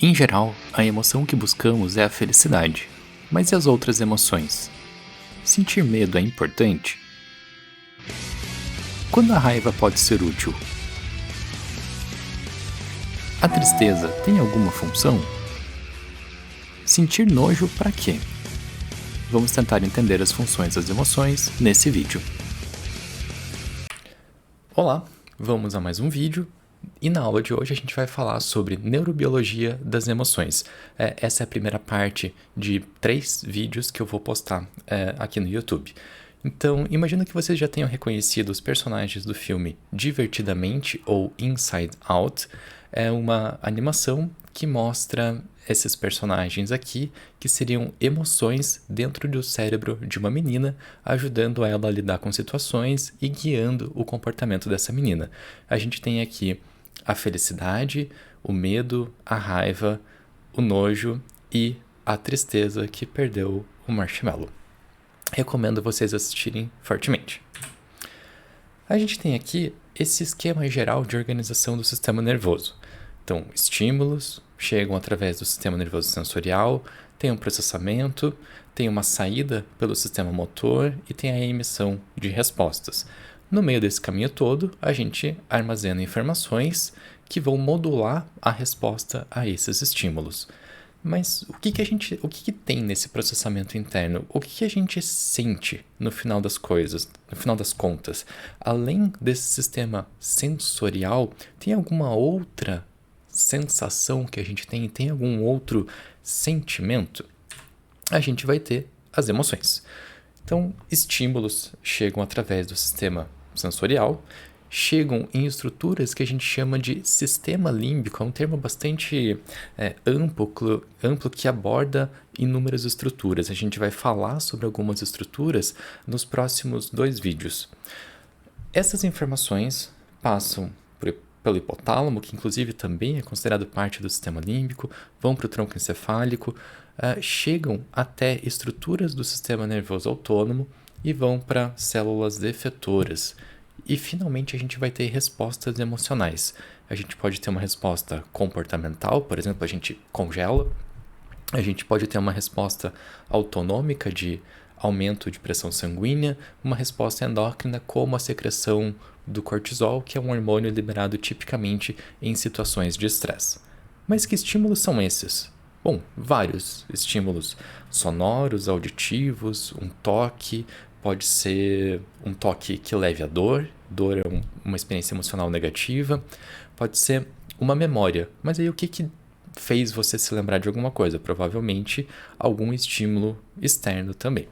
Em geral, a emoção que buscamos é a felicidade. Mas e as outras emoções? Sentir medo é importante? Quando a raiva pode ser útil? A tristeza tem alguma função? Sentir nojo para quê? Vamos tentar entender as funções das emoções nesse vídeo. Olá, vamos a mais um vídeo. E na aula de hoje a gente vai falar sobre neurobiologia das emoções. Essa é a primeira parte de 3 vídeos que eu vou postar aqui no YouTube. Então, imagino que vocês já tenham reconhecido os personagens do filme Divertidamente ou Inside Out. É uma animação que mostra esses personagens aqui, que seriam emoções dentro do cérebro de uma menina, ajudando ela a lidar com situações e guiando o comportamento dessa menina. A gente tem aqui a felicidade, o medo, a raiva, o nojo e a tristeza que perdeu o marshmallow. Recomendo vocês assistirem fortemente. A gente tem aqui esse esquema geral de organização do sistema nervoso. Então, estímulos chegam através do sistema nervoso sensorial, tem um processamento, tem uma saída pelo sistema motor e tem a emissão de respostas. No meio desse caminho todo, a gente armazena informações que vão modular a resposta a esses estímulos. Mas o que tem nesse processamento interno? O que a gente sente no final das coisas, no final das contas? Além desse sistema sensorial, tem alguma outra sensação que a gente tem? Tem algum outro sentimento? A gente vai ter as emoções. Então, estímulos chegam através do sistema sensorial, chegam em estruturas que a gente chama de sistema límbico, é um termo bastante amplo que aborda inúmeras estruturas. A gente vai falar sobre algumas estruturas nos próximos 2 vídeos. Essas informações passam pelo hipotálamo, que inclusive também é considerado parte do sistema límbico, vão para o tronco encefálico, chegam até estruturas do sistema nervoso autônomo e vão para células efetoras. E finalmente a gente vai ter respostas emocionais. A gente pode ter uma resposta comportamental, por exemplo, a gente congela. A gente pode ter uma resposta autonômica de aumento de pressão sanguínea, uma resposta endócrina como a secreção do cortisol, que é um hormônio liberado tipicamente em situações de estresse. Mas que estímulos são esses? Bom, vários estímulos sonoros, auditivos, um toque, pode ser um toque que leve a dor. Dor é uma experiência emocional negativa. Pode ser uma memória. Mas aí o que fez você se lembrar de alguma coisa? Provavelmente algum estímulo externo também.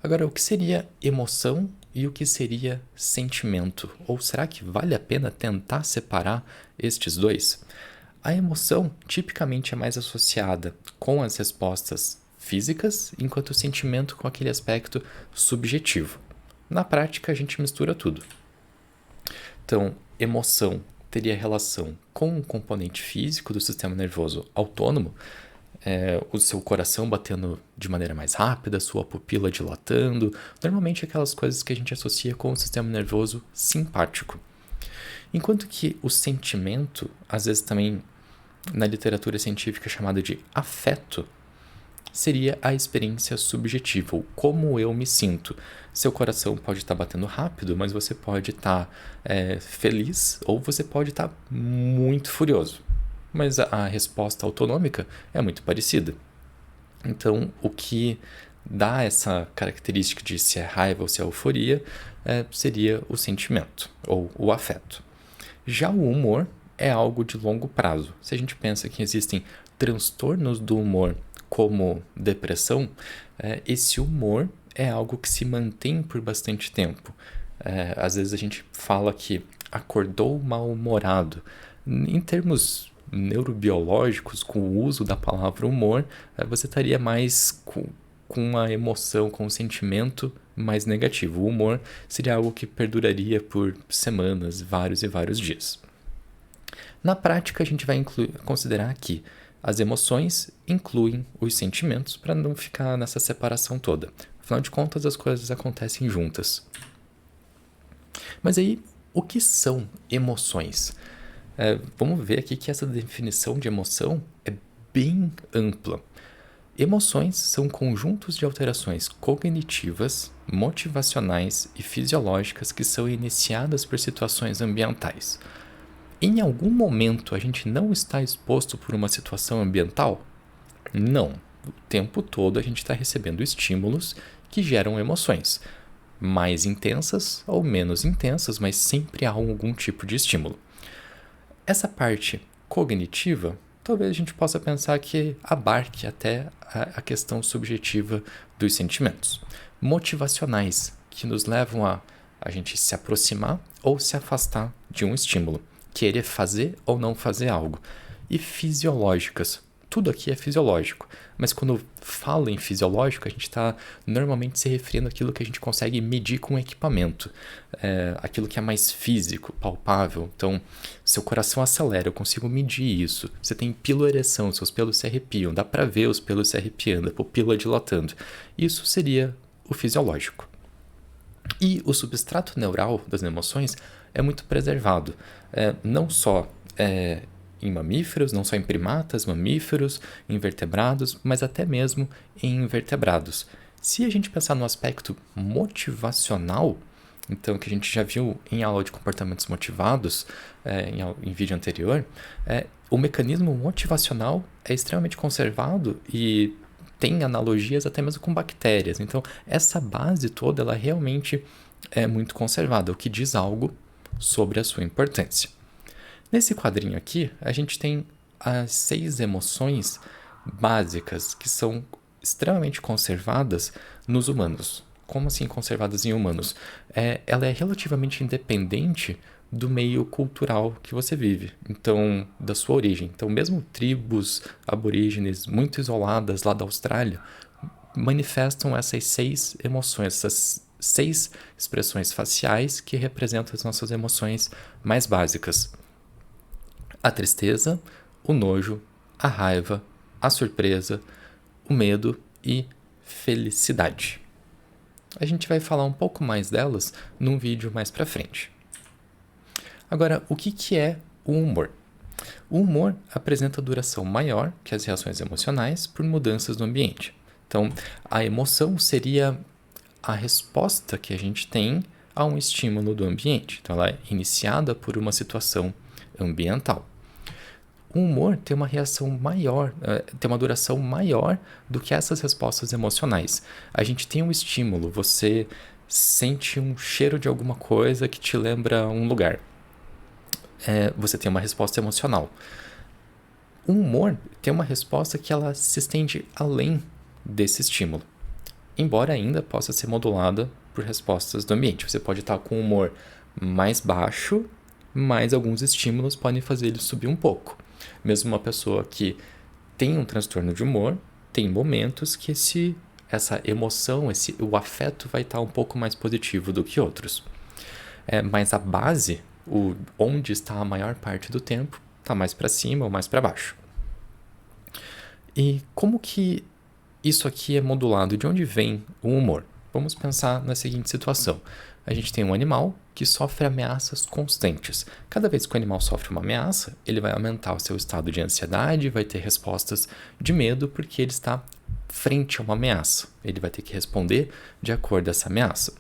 Agora, o que seria emoção e o que seria sentimento? Ou será que vale a pena tentar separar estes dois? A emoção tipicamente é mais associada com as respostas físicas, enquanto o sentimento com aquele aspecto subjetivo. Na prática, a gente mistura tudo. Então, emoção teria relação com o componente físico do sistema nervoso autônomo, o seu coração batendo de maneira mais rápida, sua pupila dilatando, normalmente aquelas coisas que a gente associa com o sistema nervoso simpático. Enquanto que o sentimento, às vezes também na literatura científica chamado de afeto, seria a experiência subjetiva, ou como eu me sinto. Seu coração pode estar batendo rápido, mas você pode estar feliz ou você pode estar muito furioso. Mas a resposta autonômica é muito parecida. Então, o que dá essa característica de se é raiva ou se é euforia seria o sentimento ou o afeto. Já o humor é algo de longo prazo. Se a gente pensa que existem transtornos do humor como depressão, esse humor é algo que se mantém por bastante tempo. Às vezes a gente fala que acordou mal-humorado. Em termos neurobiológicos, com o uso da palavra humor, você estaria mais com a emoção, com o sentimento mais negativo. O humor seria algo que perduraria por semanas, vários e vários dias. Na prática, a gente vai considerar que as emoções incluem os sentimentos para não ficar nessa separação toda. Afinal de contas, as coisas acontecem juntas. Mas aí, o que são emoções? Vamos ver aqui que essa definição de emoção é bem ampla. Emoções são conjuntos de alterações cognitivas, motivacionais e fisiológicas que são iniciadas por situações ambientais. Em algum momento a gente não está exposto por uma situação ambiental? Não. O tempo todo a gente está recebendo estímulos que geram emoções, mais intensas ou menos intensas, mas sempre há algum tipo de estímulo. Essa parte cognitiva, talvez a gente possa pensar que abarque até a questão subjetiva dos sentimentos. Motivacionais, que nos levam a gente se aproximar ou se afastar de um estímulo, querer fazer ou não fazer algo. E fisiológicas, tudo aqui é fisiológico, mas quando fala em fisiológico, a gente está normalmente se referindo àquilo que a gente consegue medir com equipamento, aquilo que é mais físico, palpável. Então, seu coração acelera, eu consigo medir isso. Você tem piloereção, seus pelos se arrepiam, dá para ver os pelos se arrepiando, a pupila dilatando. Isso seria o fisiológico. E o substrato neural das emoções é muito preservado, não só em mamíferos, não só em primatas, mamíferos, invertebrados, mas até mesmo em invertebrados. Se a gente pensar no aspecto motivacional, então que a gente já viu em aula de comportamentos motivados, em vídeo anterior, o mecanismo motivacional é extremamente conservado e tem analogias até mesmo com bactérias. Então, essa base toda, ela realmente é muito conservada, o que diz algo sobre a sua importância. Nesse quadrinho aqui, a gente tem as 6 emoções básicas que são extremamente conservadas nos humanos. Como assim conservadas em humanos? Ela é relativamente independente do meio cultural que você vive, então, da sua origem. Então, mesmo tribos aborígenes muito isoladas lá da Austrália manifestam essas 6 emoções, essas 6 expressões faciais que representam as nossas emoções mais básicas. A tristeza, o nojo, a raiva, a surpresa, o medo e felicidade. A gente vai falar um pouco mais delas num vídeo mais pra frente. Agora, o que é o humor? O humor apresenta duração maior que as reações emocionais por mudanças no ambiente. Então, a emoção seria a resposta que a gente tem a um estímulo do ambiente. Então, ela é iniciada por uma situação ambiental. O humor tem uma reação maior, tem uma duração maior do que essas respostas emocionais. A gente tem um estímulo, você sente um cheiro de alguma coisa que te lembra um lugar. Você tem uma resposta emocional. O humor tem uma resposta que ela se estende além desse estímulo, embora ainda possa ser modulada por respostas do ambiente. Você pode estar com um humor mais baixo, mas alguns estímulos podem fazer ele subir um pouco. Mesmo uma pessoa que tem um transtorno de humor, tem momentos que essa emoção, o afeto vai estar um pouco mais positivo do que outros. Mas a base, onde está a maior parte do tempo, está mais para cima ou mais para baixo. E como que isso aqui é modulado? De onde vem o humor? Vamos pensar na seguinte situação. A gente tem um animal que sofre ameaças constantes. Cada vez que o animal sofre uma ameaça, ele vai aumentar o seu estado de ansiedade, vai ter respostas de medo porque ele está frente a uma ameaça. Ele vai ter que responder de acordo com essa ameaça.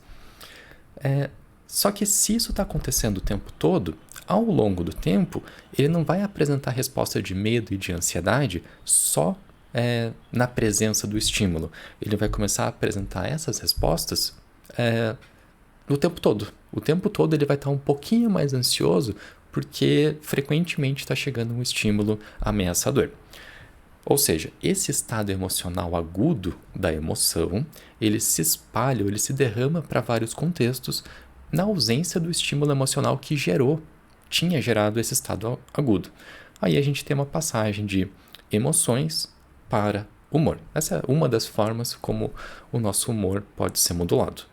Só que se isso está acontecendo o tempo todo, ao longo do tempo, ele não vai apresentar resposta de medo e de ansiedade só na presença do estímulo. Ele vai começar a apresentar essas respostas o tempo todo. O tempo todo ele vai estar um pouquinho mais ansioso porque frequentemente está chegando um estímulo ameaçador. Ou seja, esse estado emocional agudo da emoção, ele se espalha, ele se derrama para vários contextos na ausência do estímulo emocional que tinha gerado esse estado agudo. Aí a gente tem uma passagem de emoções para humor. Essa é uma das formas como o nosso humor pode ser modulado.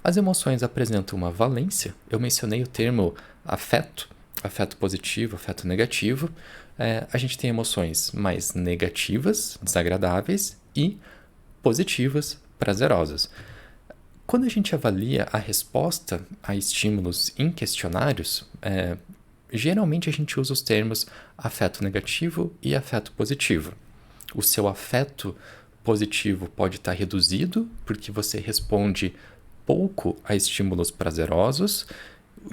As emoções apresentam uma valência. Eu mencionei o termo afeto positivo, afeto negativo. A gente tem emoções mais negativas, desagradáveis, e positivas, prazerosas. Quando a gente avalia a resposta a estímulos em questionários, geralmente a gente usa os termos afeto negativo e afeto positivo. O seu afeto positivo pode estar reduzido porque você responde pouco a estímulos prazerosos,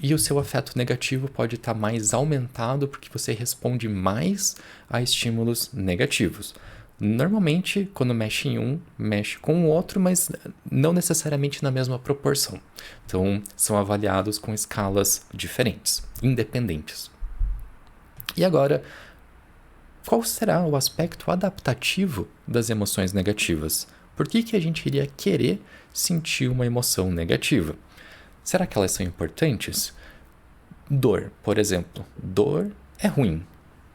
e o seu afeto negativo pode estar mais aumentado porque você responde mais a estímulos negativos. Normalmente, quando mexe em um, mexe com o outro, mas não necessariamente na mesma proporção. Então, são avaliados com escalas diferentes, independentes. E agora, qual será o aspecto adaptativo das emoções negativas? Por que a gente iria querer sentir uma emoção negativa? Será que elas são importantes? Dor, por exemplo. Dor é ruim.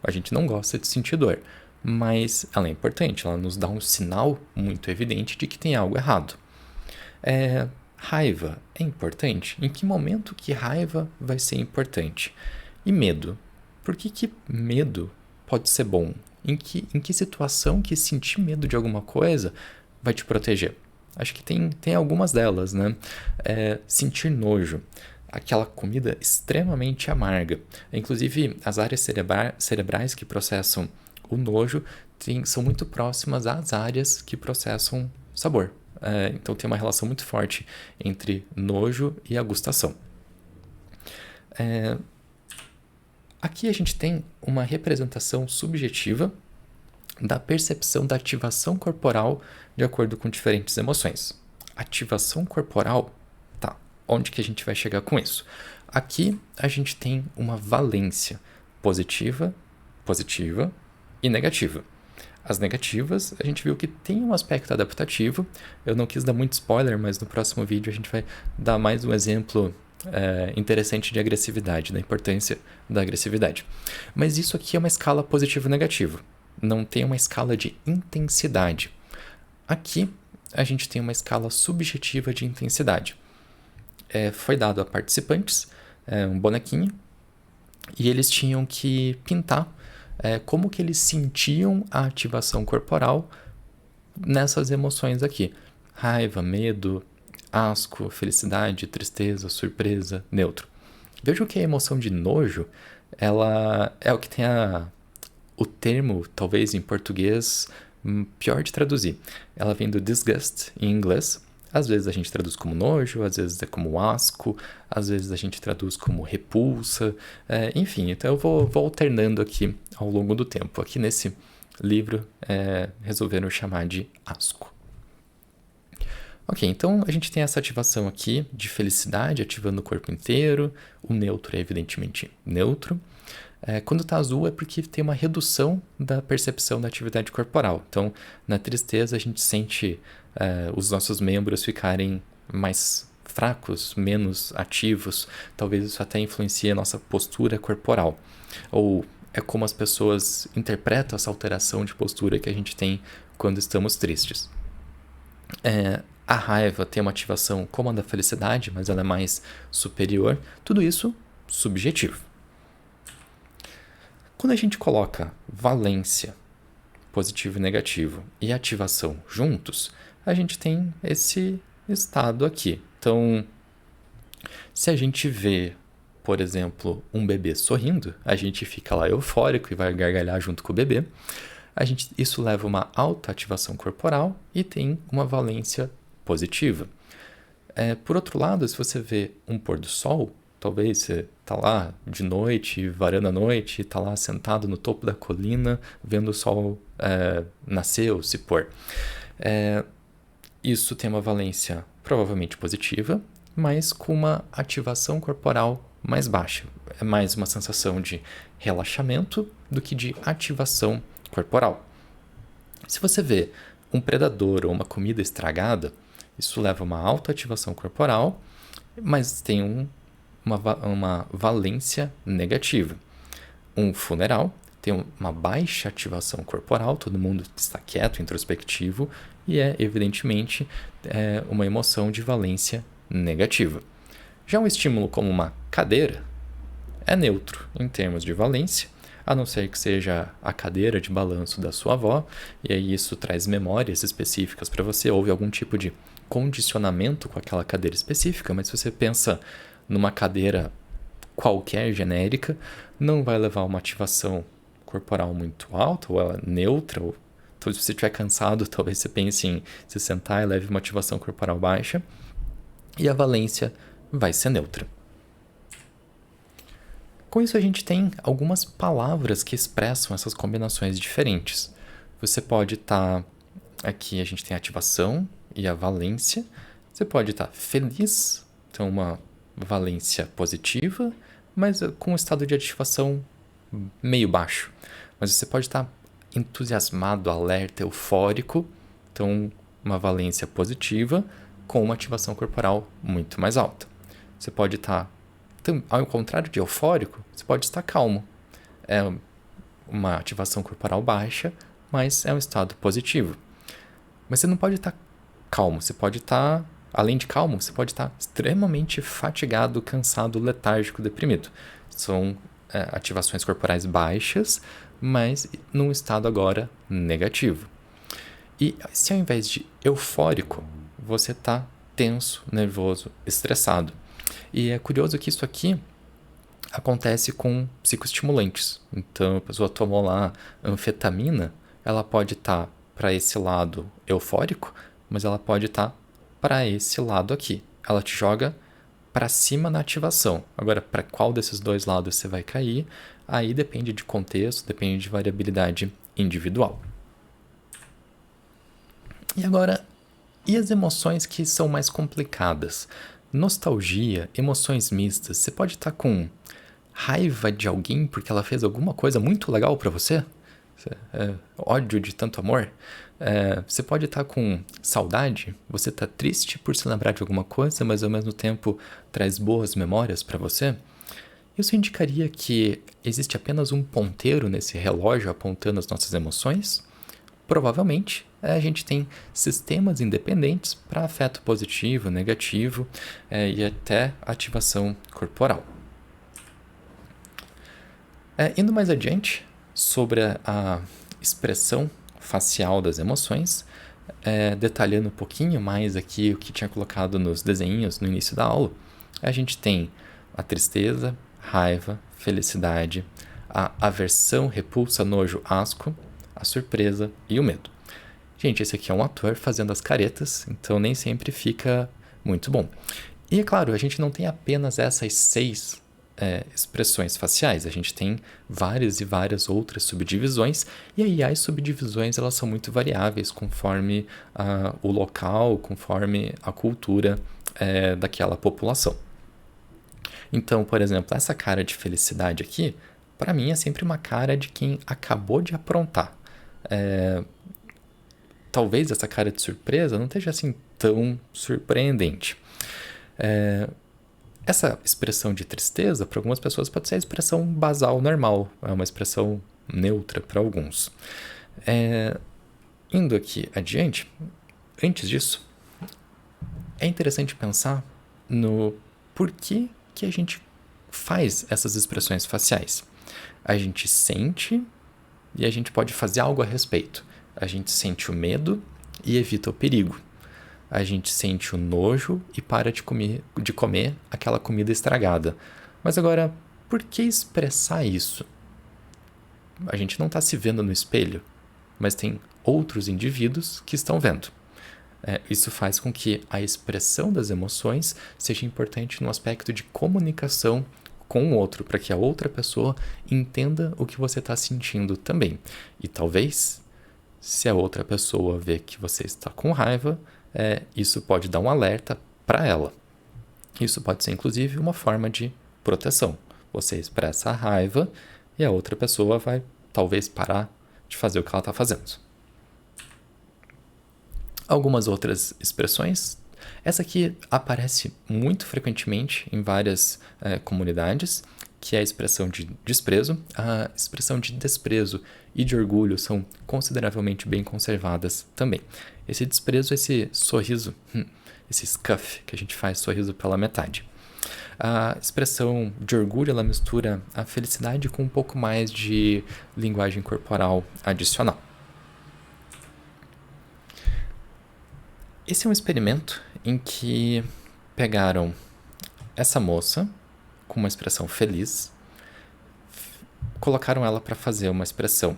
A gente não gosta de sentir dor, mas ela é importante, ela nos dá um sinal muito evidente de que tem algo errado. Raiva é importante? Em que momento que raiva vai ser importante? E medo? Por que medo pode ser bom? Em que situação que sentir medo de alguma coisa vai te proteger? Acho que tem algumas delas, né? Sentir nojo. Aquela comida extremamente amarga. Inclusive, as áreas cerebrais que processam o nojo são muito próximas às áreas que processam sabor. Então, tem uma relação muito forte entre nojo e a gustação. Aqui a gente tem uma representação subjetiva da percepção da ativação corporal de acordo com diferentes emoções. Ativação corporal, tá, onde que a gente vai chegar com isso? Aqui a gente tem uma valência positiva e negativa. As negativas, a gente viu que tem um aspecto adaptativo. Eu não quis dar muito spoiler, mas no próximo vídeo a gente vai dar mais um exemplo interessante de agressividade, da importância da agressividade. Mas isso aqui é uma escala positivo-negativo. Não tem uma escala de intensidade. Aqui, a gente tem uma escala subjetiva de intensidade. Foi dado a participantes um bonequinho e eles tinham que pintar como que eles sentiam a ativação corporal nessas emoções aqui. Raiva, medo, asco, felicidade, tristeza, surpresa, neutro. Vejam que a emoção de nojo, ela é o que tem o termo, talvez em português, pior de traduzir. Ela vem do disgust em inglês. Às vezes a gente traduz como nojo, às vezes é como asco, às vezes a gente traduz como repulsa. Enfim, então eu vou alternando aqui ao longo do tempo. Aqui nesse livro resolveram chamar de asco. Ok, então a gente tem essa ativação aqui de felicidade ativando o corpo inteiro. O neutro é evidentemente neutro. Quando está azul é porque tem uma redução da percepção da atividade corporal. Então, na tristeza, a gente sente os nossos membros ficarem mais fracos, menos ativos. Talvez isso até influencie a nossa postura corporal. Ou é como as pessoas interpretam essa alteração de postura que a gente tem quando estamos tristes. A raiva tem uma ativação como a da felicidade, mas ela é mais superior. Tudo isso subjetivo. Quando a gente coloca valência, positivo e negativo, e ativação juntos, a gente tem esse estado aqui. Então, se a gente vê, por exemplo, um bebê sorrindo, a gente fica lá eufórico e vai gargalhar junto com o bebê. Isso leva a uma alta ativação corporal e tem uma valência positiva. Por outro lado, se você vê um pôr do sol, talvez você está lá de noite, varando a noite, está lá sentado no topo da colina, vendo o sol nascer ou se pôr. Isso tem uma valência provavelmente positiva, mas com uma ativação corporal mais baixa. É mais uma sensação de relaxamento do que de ativação corporal. Se você vê um predador ou uma comida estragada, isso leva a uma alta ativação corporal, mas tem uma valência negativa. Um funeral tem uma baixa ativação corporal, todo mundo está quieto, introspectivo, e evidentemente uma emoção de valência negativa. Já um estímulo como uma cadeira é neutro em termos de valência, a não ser que seja a cadeira de balanço da sua avó, e aí isso traz memórias específicas para você, houve algum tipo de condicionamento com aquela cadeira específica, mas se você pensa numa cadeira qualquer genérica, não vai levar uma ativação corporal muito alta, ou ela é neutra, ou então, se você estiver cansado, talvez você pense em se sentar e leve uma ativação corporal baixa, e a valência vai ser neutra. Com isso, a gente tem algumas palavras que expressam essas combinações diferentes. Você pode estar... aqui a gente tem a ativação e a valência. Você pode estar feliz, então uma valência positiva, mas com um estado de ativação meio baixo. Mas você pode estar entusiasmado, alerta, eufórico, então uma valência positiva com uma ativação corporal muito mais alta. Você pode estar, ao contrário de eufórico, você pode estar calmo. É uma ativação corporal baixa, mas é um estado positivo. Mas você não pode estar calmo, você pode estar, além de calmo, você pode estar extremamente fatigado, cansado, letárgico, deprimido. São ativações corporais baixas, mas num estado agora negativo. E se ao invés de eufórico, você está tenso, nervoso, estressado. E é curioso que isso aqui acontece com psicoestimulantes. Então, a pessoa tomou lá anfetamina, ela pode estar para esse lado eufórico, mas ela pode estar para esse lado aqui. Ela te joga para cima na ativação. Agora, para qual desses dois lados você vai cair, aí depende de contexto, depende de variabilidade individual. E agora, e as emoções que são mais complicadas? Nostalgia, emoções mistas. Você pode estar com raiva de alguém porque ela fez alguma coisa muito legal para você? Ódio de tanto amor? Você pode estar com saudade, você está triste por se lembrar de alguma coisa, mas ao mesmo tempo traz boas memórias para você. Isso indicaria que existe apenas um ponteiro nesse relógio apontando as nossas emoções? Provavelmente, a gente tem sistemas independentes para afeto positivo, negativo e até ativação corporal. Indo mais adiante, sobre a expressão facial das emoções, detalhando um pouquinho mais aqui o que tinha colocado nos desenhos no início da aula, a gente tem a tristeza, raiva, felicidade, a aversão, repulsa, nojo, asco, a surpresa e o medo. Gente, esse aqui é um ator fazendo as caretas, então nem sempre fica muito bom. E é claro, a gente não tem apenas essas 6 expressões faciais, a gente tem várias e várias outras subdivisões, e aí as subdivisões elas são muito variáveis conforme o local, conforme a cultura daquela população. Então, por exemplo, essa cara de felicidade aqui, para mim é sempre uma cara de quem acabou de aprontar. Talvez essa cara de surpresa não esteja assim tão surpreendente. Essa expressão de tristeza, para algumas pessoas, pode ser a expressão basal normal, é uma expressão neutra para alguns. Indo aqui adiante, antes disso, é interessante pensar no porquê que a gente faz essas expressões faciais. A gente sente e a gente pode fazer algo a respeito. A gente sente o medo e evita o perigo. A gente sente o nojo e para de comer aquela comida estragada. Mas agora, por que expressar isso? A gente não está se vendo no espelho, mas tem outros indivíduos que estão vendo. Isso faz com que a expressão das emoções seja importante no aspecto de comunicação com o outro, para que a outra pessoa entenda o que você está sentindo também. E talvez, se a outra pessoa vê que você está com raiva, isso pode dar um alerta para ela. Isso pode ser, inclusive, uma forma de proteção. Você expressa a raiva e a outra pessoa vai, talvez, parar de fazer o que ela está fazendo. Algumas outras expressões. Essa aqui aparece muito frequentemente em várias comunidades, que é a expressão de desprezo. A expressão de desprezo e de orgulho são consideravelmente bem conservadas também. Esse desprezo, esse sorriso, esse scuff que a gente faz, sorriso pela metade. A expressão de orgulho, ela mistura a felicidade com um pouco mais de linguagem corporal adicional. Esse é um experimento em que pegaram essa moça com uma expressão feliz, colocaram ela para fazer uma expressão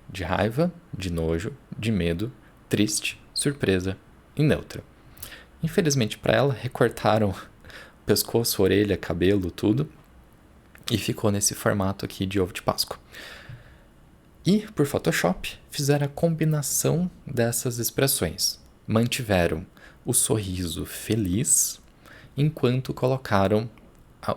de raiva, de nojo, de medo, triste, surpresa e neutra. Infelizmente para ela, recortaram pescoço, orelha, cabelo, tudo, e ficou nesse formato aqui de ovo de Páscoa. E, por Photoshop, fizeram a combinação dessas expressões. Mantiveram o sorriso feliz, enquanto colocaram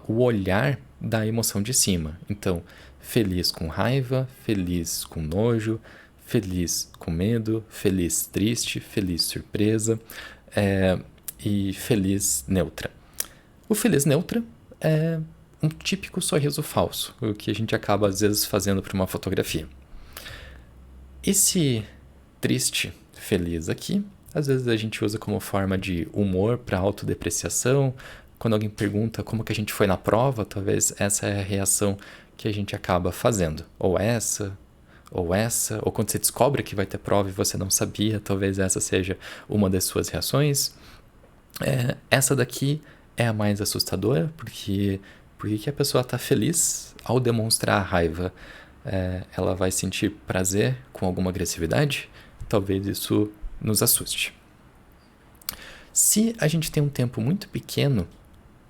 o olhar da emoção de cima. Então, feliz com raiva, feliz com nojo, feliz com medo, feliz triste, feliz surpresa e feliz neutra. O feliz neutra é um típico sorriso falso, o que a gente acaba às vezes fazendo para uma fotografia. Esse triste feliz aqui, às vezes a gente usa como forma de humor para autodepreciação. Quando alguém pergunta como que a gente foi na prova, talvez essa é a reação que a gente acaba fazendo. Ou essa, ou quando você descobre que vai ter prova e você não sabia, talvez essa seja uma das suas reações. Essa daqui é a mais assustadora, porque a pessoa está feliz ao demonstrar a raiva. Ela vai sentir prazer com alguma agressividade? Talvez isso nos assuste. Se a gente tem um tempo muito pequeno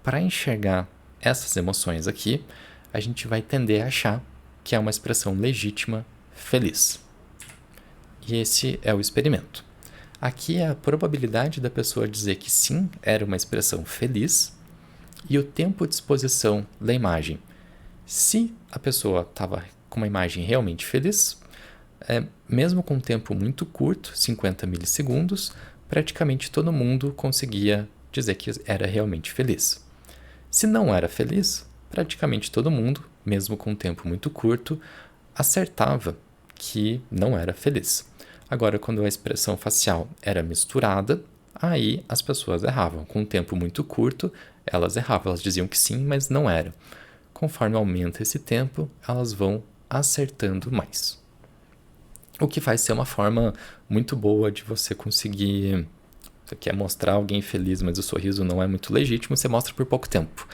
para enxergar essas emoções aqui, a gente vai tender a achar que é uma expressão legítima feliz. E esse é o experimento. Aqui é a probabilidade da pessoa dizer que sim, era uma expressão feliz, e o tempo de exposição da imagem. Se a pessoa estava com uma imagem realmente feliz, mesmo com um tempo muito curto, 50 milissegundos, praticamente todo mundo conseguia dizer que era realmente feliz. Se não era feliz, praticamente todo mundo, mesmo com um tempo muito curto, acertava que não era feliz. Agora, quando a expressão facial era misturada, aí as pessoas erravam. Com um tempo muito curto, elas erravam. Elas diziam que sim, mas não era. Conforme aumenta esse tempo, elas vão acertando mais. O que vai ser uma forma muito boa de você conseguir... Você quer mostrar alguém feliz, mas o sorriso não é muito legítimo, você mostra por pouco tempo.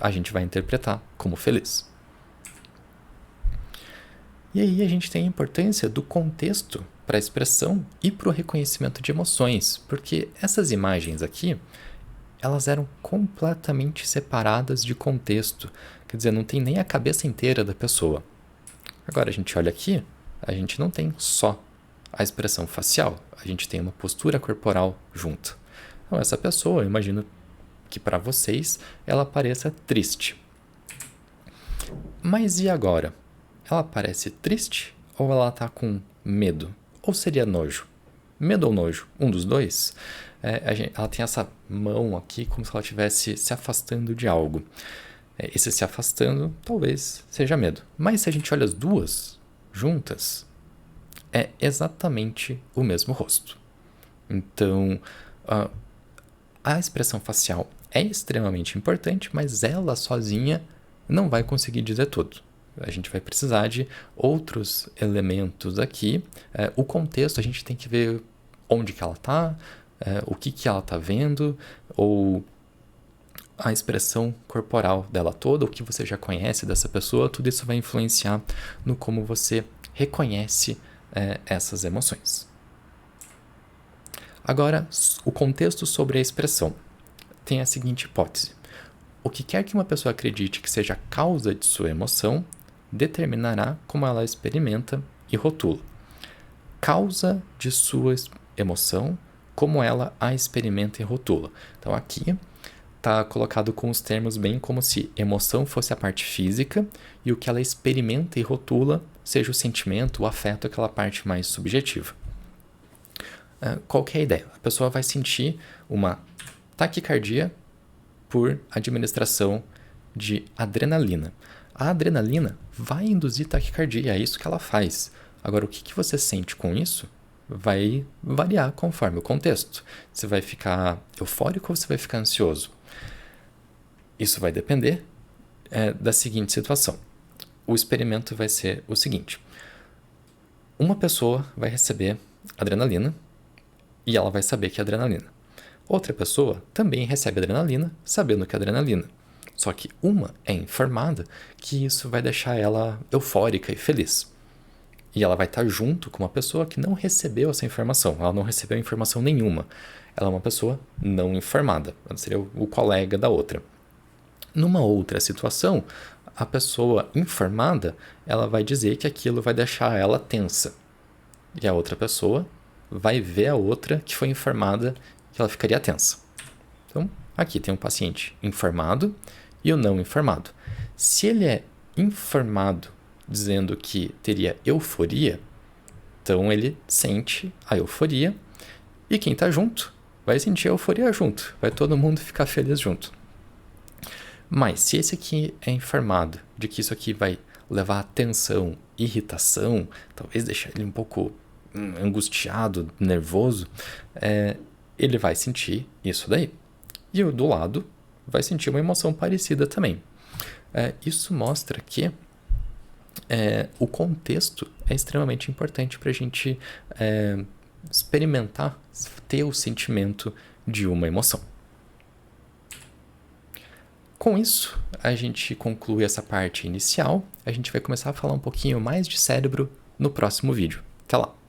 A gente vai interpretar como feliz. E aí a gente tem a importância do contexto para a expressão e para o reconhecimento de emoções, porque essas imagens aqui, elas eram completamente separadas de contexto. Quer dizer, não tem nem a cabeça inteira da pessoa. Agora a gente olha aqui, a gente não tem só a expressão facial, a gente tem uma postura corporal junto. Então essa pessoa, eu imagino que para vocês ela pareça triste. Mas e agora? Ela parece triste ou ela está com medo? Ou seria nojo? Medo ou nojo? Um dos dois? Ela tem essa mão aqui como se ela estivesse se afastando de algo. Esse se afastando talvez seja medo. Mas se a gente olha as duas juntas, é exatamente o mesmo rosto. Então, a expressão facial é extremamente importante, mas ela sozinha não vai conseguir dizer tudo. A gente vai precisar de outros elementos aqui. O contexto, a gente tem que ver onde que ela está, o que ela está vendo, ou a expressão corporal dela toda, o que você já conhece dessa pessoa, tudo isso vai influenciar no como você reconhece essas emoções. Agora, o contexto sobre a expressão tem a seguinte hipótese. O que quer que uma pessoa acredite que seja a causa de sua emoção determinará como ela experimenta e rotula. Causa de sua emoção, como ela a experimenta e rotula. Então aqui está colocado com os termos bem como se emoção fosse a parte física e o que ela experimenta e rotula seja o sentimento, o afeto, aquela parte mais subjetiva. Qual que é a ideia? A pessoa vai sentir uma taquicardia por administração de adrenalina. A adrenalina vai induzir taquicardia, é isso que ela faz. Agora, o que você sente com isso vai variar conforme o contexto. Você vai ficar eufórico ou você vai ficar ansioso? Isso vai depender da seguinte situação. O experimento vai ser o seguinte. Uma pessoa vai receber adrenalina e ela vai saber que é adrenalina. Outra pessoa também recebe adrenalina, sabendo que é adrenalina. Só que uma é informada que isso vai deixar ela eufórica e feliz. E ela vai estar junto com uma pessoa que não recebeu essa informação. Ela não recebeu informação nenhuma. Ela é uma pessoa não informada. Ela seria o colega da outra. Numa outra situação, a pessoa informada, ela vai dizer que aquilo vai deixar ela tensa. E a outra pessoa vai ver a outra que foi informada que ela ficaria tensa. Então, aqui tem um paciente informado e o não informado. Se ele é informado dizendo que teria euforia, então ele sente a euforia e quem está junto vai sentir a euforia junto, vai todo mundo ficar feliz junto. Mas se esse aqui é informado de que isso aqui vai levar a tensão, irritação, talvez deixar ele um pouco angustiado, nervoso, ele vai sentir isso daí. E o do lado vai sentir uma emoção parecida também. Isso mostra que o contexto é extremamente importante para a gente experimentar, ter o sentimento de uma emoção. Com isso, a gente conclui essa parte inicial. A gente vai começar a falar um pouquinho mais de cérebro no próximo vídeo. Até lá!